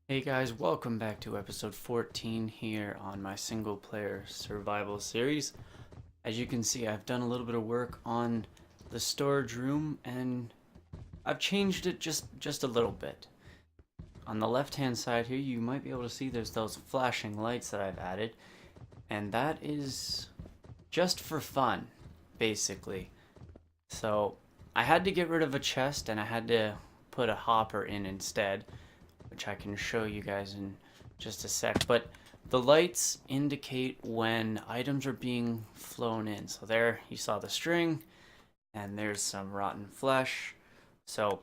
Hey guys, welcome back to episode 14 here on my single player survival series. As you can see, I've done a little bit of work on the storage room and I've changed it just a little bit. On the left hand side here, you might be able to see there's those flashing lights that I've added, and that is just for fun, basically. So I had to get rid of a chest and I had to put a hopper in instead, which I can show you guys in just a sec. But the lights indicate when items are being flown in. So there you saw the string, and there's some rotten flesh. So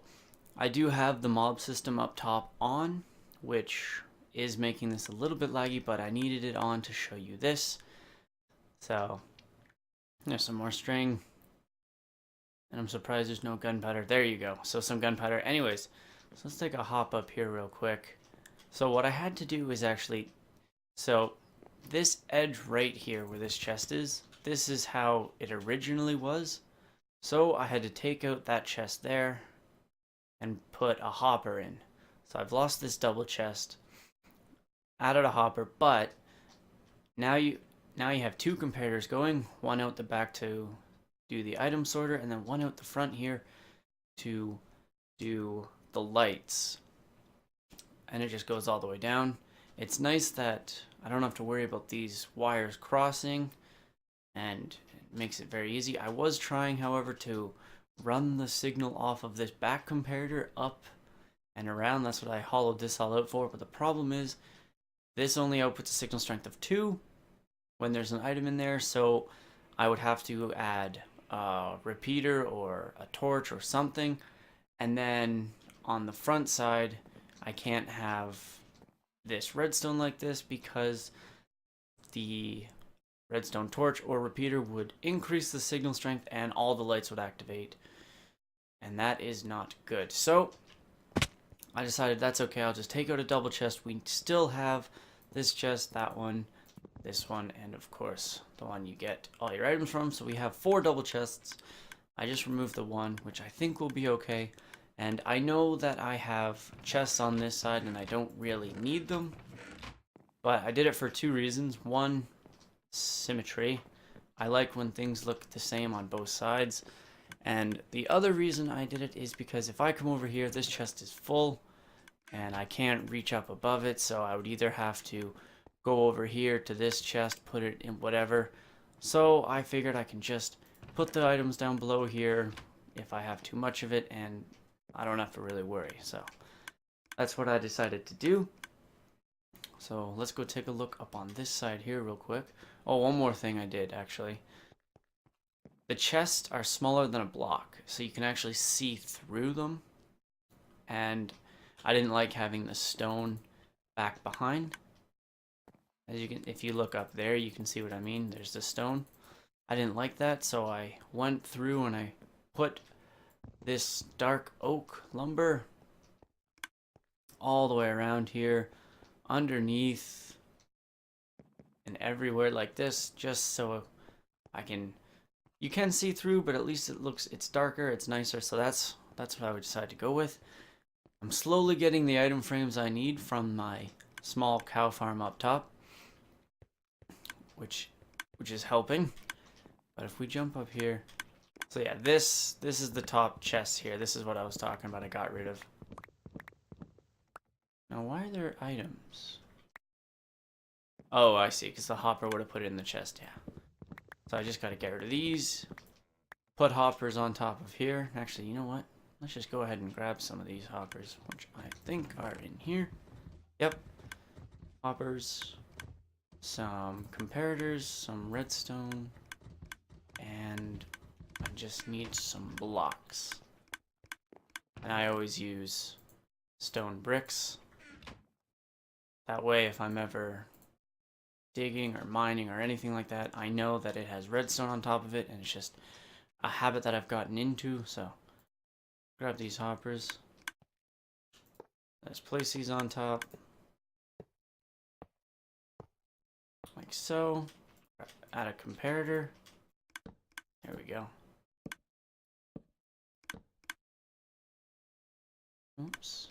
I do have the mob system up top on, which is making this a little bit laggy, but I needed it on to show you this. So there's some more string, and I'm surprised there's no gunpowder. There you go. So some gunpowder. Anyways, so let's take a hop up here real quick. So what I had to do is so this edge right here where this chest is, this is how it originally was. So I had to take out that chest there and put a hopper in. So I've lost this double chest, added a hopper, but now you have two comparators going, one out the back to do the item sorter, and then one out the front here to do the lights. And it just goes all the way down. It's nice that I don't have to worry about these wires crossing, and it makes it very easy. I was trying, however, to run the signal off of this back comparator up and around. That's what I hollowed this all out for, but the problem is this only outputs a signal strength of 2 when there's an item in there, so I would have to add a repeater or a torch or something. And then on the front side, I can't have this redstone like this because the redstone torch or repeater would increase the signal strength and all the lights would activate, and that is not good. So I decided that's okay, I'll just take out a double chest. We still have this chest, that one, this one, and of course the one you get all your items from. So we have 4 double chests. I just removed the one, which I think will be okay. And I know that I have chests on this side and I don't really need them, but I did it for 2 reasons. One, symmetry. I like when things look the same on both sides. And the other reason I did it is because if I come over here, this chest is full and I can't reach up above it, so I would either have to go over here to this chest, put it in whatever. So I figured I can just put the items down below here if I have too much of it, and I don't have to really worry. So that's what I decided to do. So let's go take a look up on this side here real quick. Oh, one more thing I did actually. The chests are smaller than a block, so you can actually see through them. And I didn't like having the stone back behind. As you can, if you look up there, you can see what I mean. There's the stone. I didn't like that, so I went through and I put this dark oak lumber all the way around here, underneath, and everywhere like this, just so you can see through, but at least it's darker, it's nicer. So that's what I would decide to go with. I'm slowly getting the item frames I need from my small cow farm up top, which is helping. But if we jump up here, so yeah, this is the top chest here. This is what I was talking about. I got rid of. Now, why are there items? Oh, I see, because the hopper would have put it in the chest, yeah. So I just got to get rid of these. Put hoppers on top of here. Actually, you know what? Let's just go ahead and grab some of these hoppers, which I think are in here. Yep. Hoppers. Some comparators, some redstone, and I just need some blocks. And I always use stone bricks. That way, if I'm ever digging or mining or anything like that, I know that it has redstone on top of it, and it's just a habit that I've gotten into. So grab these hoppers. Let's place these on top. Like so. Add a comparator. There we go. Oops.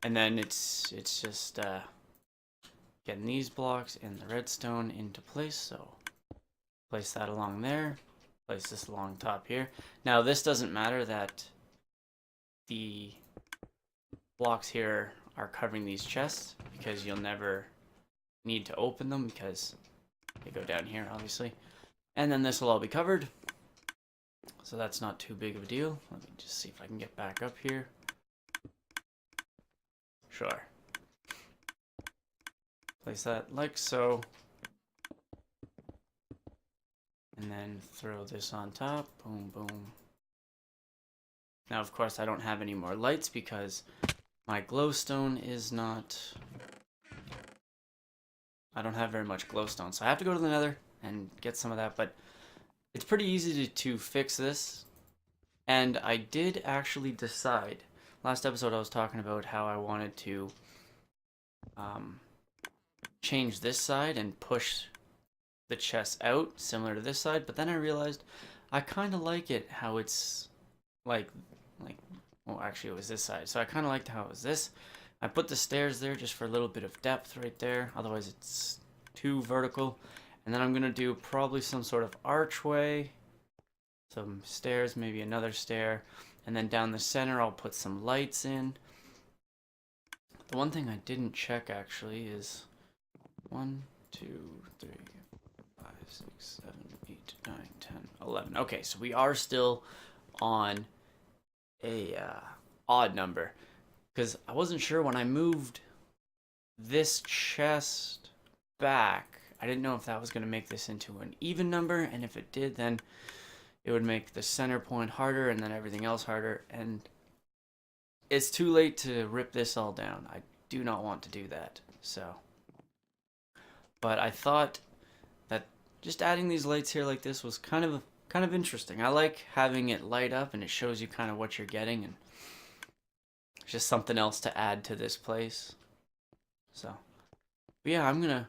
And then it's just getting these blocks and the redstone into place. So place that along there. Place this along top here. Now this doesn't matter that the blocks here are covering these chests, because you'll never need to open them because they go down here, obviously. And then this will all be covered. So that's not too big of a deal. Let me just see if I can get back up here. Sure. Place that like so. And then throw this on top. Boom, boom. Now, of course, I don't have any more lights because my glowstone is not... I don't have very much glowstone. So I have to go to the nether and get some of that. But it's pretty easy to fix this. And I did actually decide... Last episode I was talking about how I wanted to change this side and push the chest out, similar to this side. But then I realized I kind of like it how it's like, well, actually it was this side. So I kind of liked how it was this. I put the stairs there just for a little bit of depth right there. Otherwise it's too vertical. And then I'm going to do probably some sort of archway. Some stairs, maybe another stair. And then down the center I'll put some lights in. The one thing I didn't check actually is 1, 2, 3, 5, 6, 7, 8, 9, 10, 11. Okay, so we are still on a odd number, because I wasn't sure when I moved this chest back. I didn't know if that was going to make this into an even number, and if it did, then it would make the center point harder and then everything else harder, and it's too late to rip this all down. I do not want to do that. So, but I thought that just adding these lights here like this was kind of interesting. I like having it light up and it shows you kind of what you're getting, and it's just something else to add to this place. So, but yeah, I'm gonna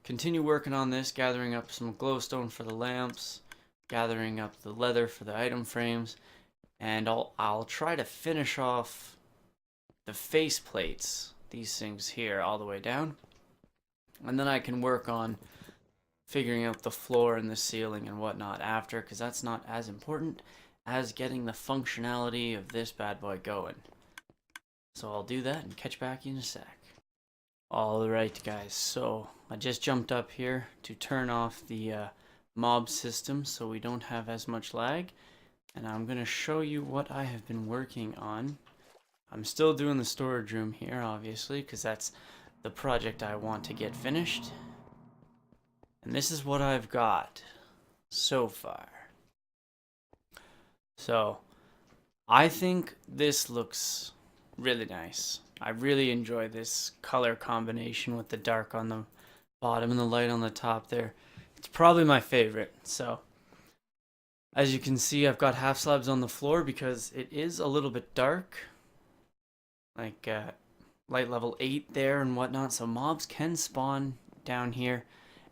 continue working on this, gathering up some glowstone for the lamps, gathering up the leather for the item frames, and I'll try to finish off the face plates, these things here, all the way down, and then I can work on figuring out the floor and the ceiling and whatnot after, because that's not as important as getting the functionality of this bad boy going. So I'll do that and catch back in a sec. Alright guys, so I just jumped up here to turn off the mob system so we don't have as much lag, and I'm going to show you what I have been working on. I'm still doing the storage room here, obviously, because that's the project I want to get finished. And this is what I've got so far. So, I think this looks really nice. I really enjoy this color combination with the dark on the bottom and the light on the top there. It's probably my favorite. So, as you can see, I've got half slabs on the floor because it is a little bit dark. Like light level 8 there and whatnot. So mobs can spawn down here.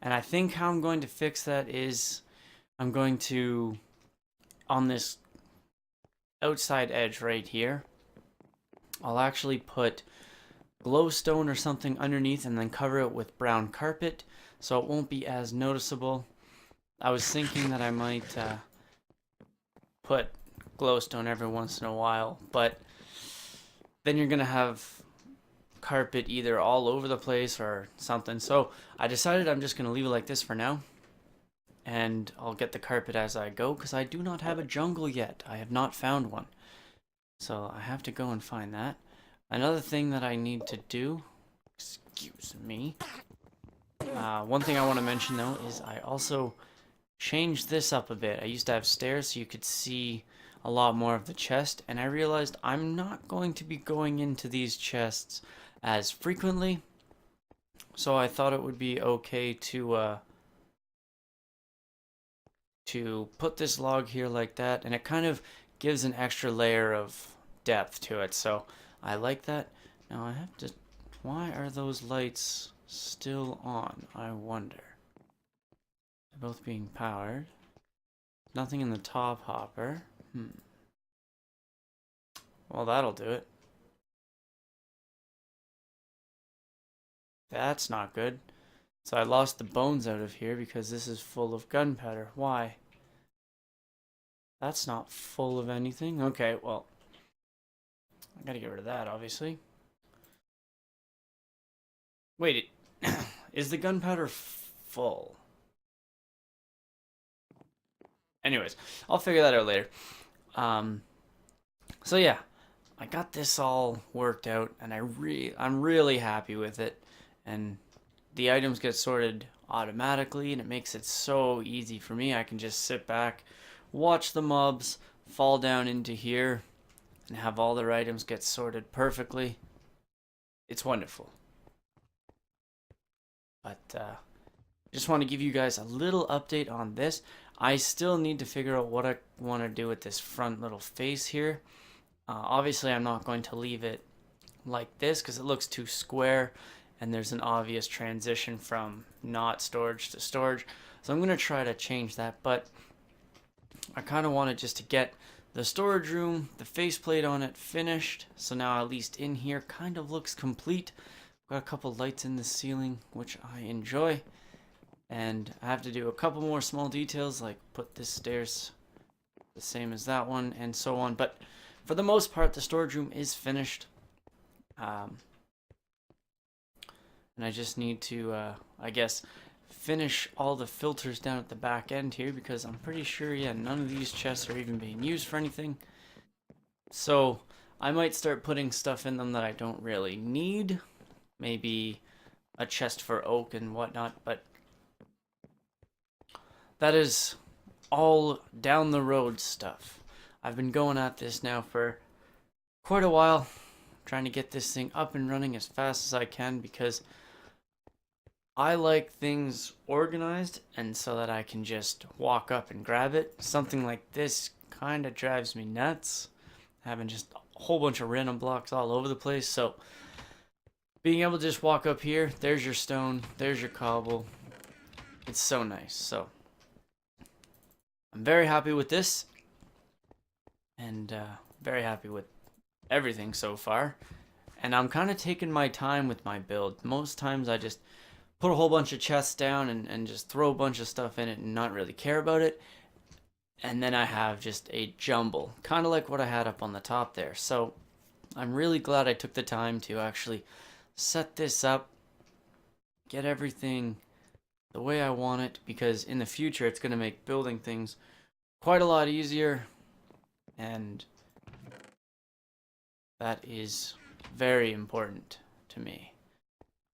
And I think how I'm going to fix that is I'm going to, on this outside edge right here, I'll actually put glowstone or something underneath and then cover it with brown carpet so it won't be as noticeable. I was thinking that I might put glowstone every once in a while, but then you're going to have carpet either all over the place or something. So I decided I'm just going to leave it like this for now. And I'll get the carpet as I go, because I do not have a jungle yet. I have not found one. So I have to go and find that. Another thing that I need to do, excuse me. One thing I want to mention though is I also changed this up a bit. I used to have stairs so you could see a lot more of the chest, and I realized I'm not going to be going into these chests as frequently, so I thought it would be okay to put this log here like that, and it kind of gives an extra layer of depth to it, so I like that. Now I have to, why are those lights still on, I wonder? They're both being powered. Nothing in the top hopper. Well, that'll do it. That's not good. So I lost the bones out of here because this is full of gunpowder. Why? That's not full of anything. Okay, well, I gotta get rid of that, obviously. Wait, is the gunpowder full? Anyways, I'll figure that out later. Um, so yeah, I got this all worked out, and I'm really happy with it. And the items get sorted automatically, and it makes it so easy for me. I can just sit back, watch the mobs fall down into here, and have all their items get sorted perfectly. It's wonderful. But just want to give you guys a little update on this. I still need to figure out what I want to do with this front little face here. Obviously, I'm not going to leave it like this because it looks too square and there's an obvious transition from not storage to storage. So I'm going to try to change that, but I kind of wanted just to get the storage room, the faceplate on it finished. So now at least in here kind of looks complete. Got a couple lights in the ceiling, which I enjoy. And I have to do a couple more small details, like put this stairs the same as that one and so on. But for the most part, the storage room is finished. And I just need to, I guess, finish all the filters down at the back end here because I'm pretty sure, yeah, none of these chests are even being used for anything. So I might start putting stuff in them that I don't really need. Maybe a chest for oak and whatnot, but that is all down the road stuff. I've been going at this now for quite a while, trying to get this thing up and running as fast as I can because I like things organized and so that I can just walk up and grab it. Something like this kind of drives me nuts, having just a whole bunch of random blocks all over the place. So being able to just walk up here, there's your stone, there's your cobble. It's so nice. So I'm very happy with this and very happy with everything so far. And I'm kind of taking my time with my build. Most times I just put a whole bunch of chests down and just throw a bunch of stuff in it and not really care about it. And then I have just a jumble, kind of like what I had up on the top there. So I'm really glad I took the time to actually set this up, get everything the way I want it, because in the future it's going to make building things quite a lot easier, and that is very important to me.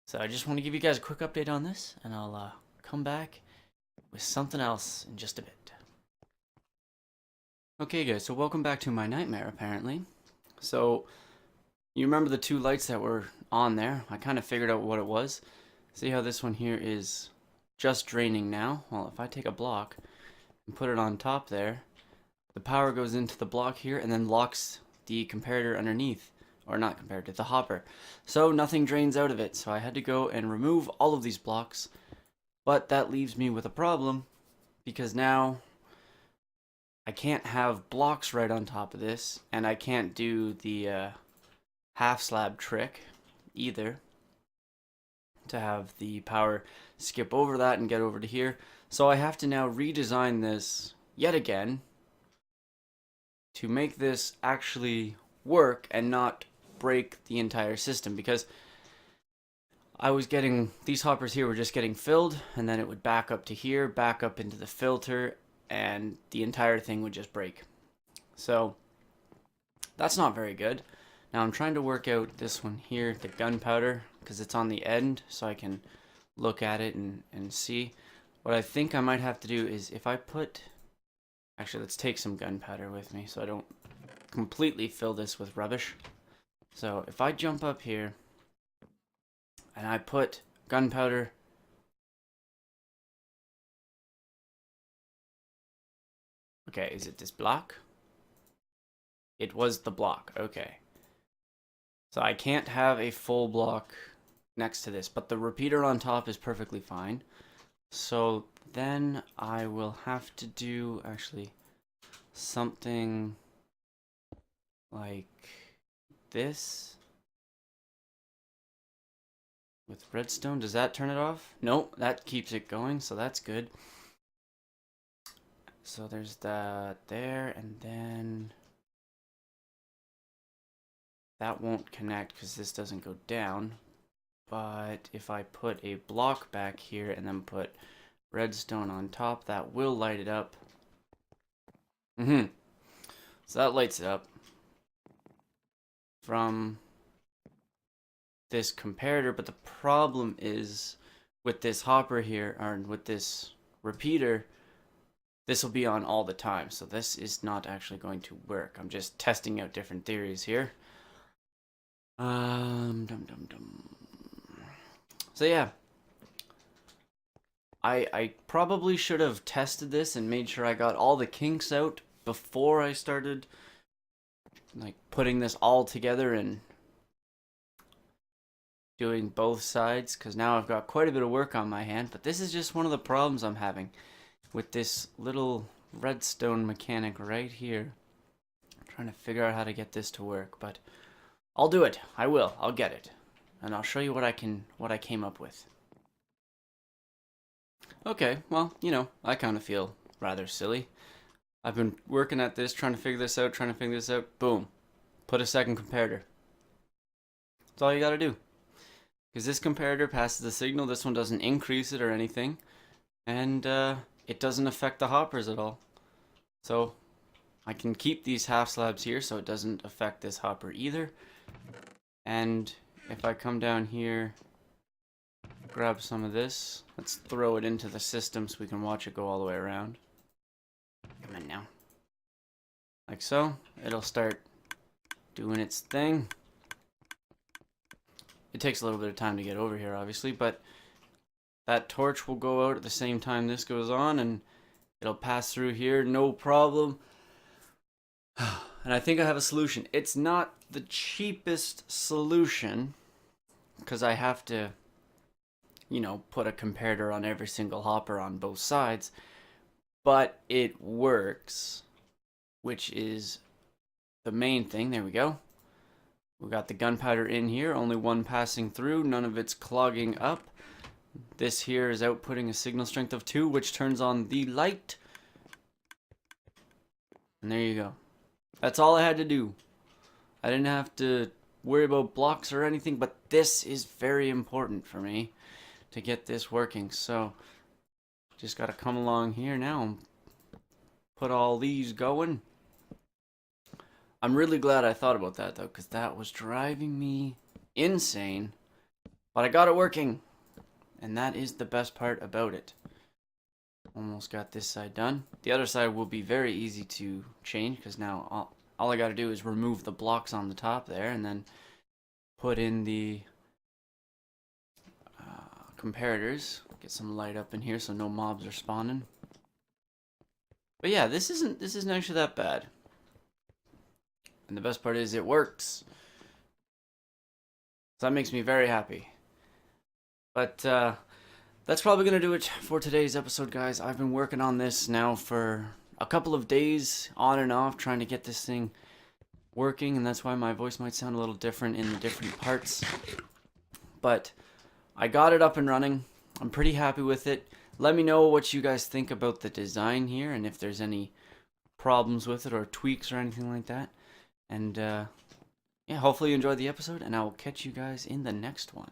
So I just want to give you guys a quick update on this, and I'll come back with something else in just a bit. Okay guys, so welcome back to my nightmare apparently. So you remember the two lights that were on there? I kind of figured out what it was. See how this one here is just draining now? Well, if I take a block and put it on top there, the power goes into the block here and then locks the comparator underneath. Or not comparator, the hopper. So nothing drains out of it. So I had to go and remove all of these blocks. But that leaves me with a problem because now I can't have blocks right on top of this, and I can't do the half slab trick either to have the power skip over that and get over to here. So I have to now redesign this yet again to make this actually work and not break the entire system, because I was getting, these hoppers here were just getting filled and then it would back up to here, back up into the filter, and the entire thing would just break. So that's not very good. Now I'm trying to work out this one here, the gunpowder, because it's on the end, so I can look at it and see. What I think I might have to do is if I put, actually let's take some gunpowder with me so I don't completely fill this with rubbish. So if I jump up here and I put gunpowder, okay, is it this block? It was the block, okay. So I can't have a full block next to this, but the repeater on top is perfectly fine. So then I will have to do actually something like this. with redstone. Does that turn it off? Nope, that keeps it going, so that's good. So there's that there, and then that won't connect because this doesn't go down. But if I put a block back here and then put redstone on top, that will light it up. So that lights it up from this comparator, but the problem is with this hopper here, or with this repeater, this will be on all the time, so this is not actually going to work. I'm just testing out different theories here. So yeah, I probably should have tested this and made sure I got all the kinks out before I started like putting this all together and doing both sides, because now I've got quite a bit of work on my hand. But this is just one of the problems I'm having with this little redstone mechanic right here. I'm trying to figure out how to get this to work, but I'll do it. I will. I'll get it. And I'll show you what I came up with. Okay, well, you know, I kind of feel rather silly. I've been working at this, trying to figure this out, Boom. Put a second comparator. That's all you gotta do. Because this comparator passes the signal, this one doesn't increase it or anything. And it doesn't affect the hoppers at all. So I can keep these half slabs here so it doesn't affect this hopper either. And if I come down here, grab some of this, let's throw it into the system so we can watch it go all the way around. Come on now. Like so. It'll start doing its thing. It takes a little bit of time to get over here, obviously, but that torch will go out at the same time this goes on, and it'll pass through here, no problem. And I think I have a solution. It's not the cheapest solution, because I have to, you know, put a comparator on every single hopper on both sides, but it works, which is the main thing. There we go. We got the gunpowder in here, only one passing through, none of it's clogging up. This here is outputting a signal strength of 2, which turns on the light. And there you go. That's all I had to do. I didn't have to worry about blocks or anything, but this is very important for me to get this working. So just got to come along here now and put all these going. I'm really glad I thought about that though, because that was driving me insane. But I got it working, and that is the best part about it. Almost got this side done. The other side will be very easy to change, because now all I got to do is remove the blocks on the top there and then put in the comparators. Get some light up in here so no mobs are spawning. But yeah, this isn't actually that bad. And the best part is it works. So that makes me very happy. But that's probably going to do it for today's episode, guys. I've been working on this now for a couple of days, on and off, trying to get this thing working. And that's why my voice might sound a little different in the different parts. But I got it up and running. I'm pretty happy with it. Let me know what you guys think about the design here, and if there's any problems with it or tweaks or anything like that. And yeah, hopefully you enjoyed the episode, and I will catch you guys in the next one.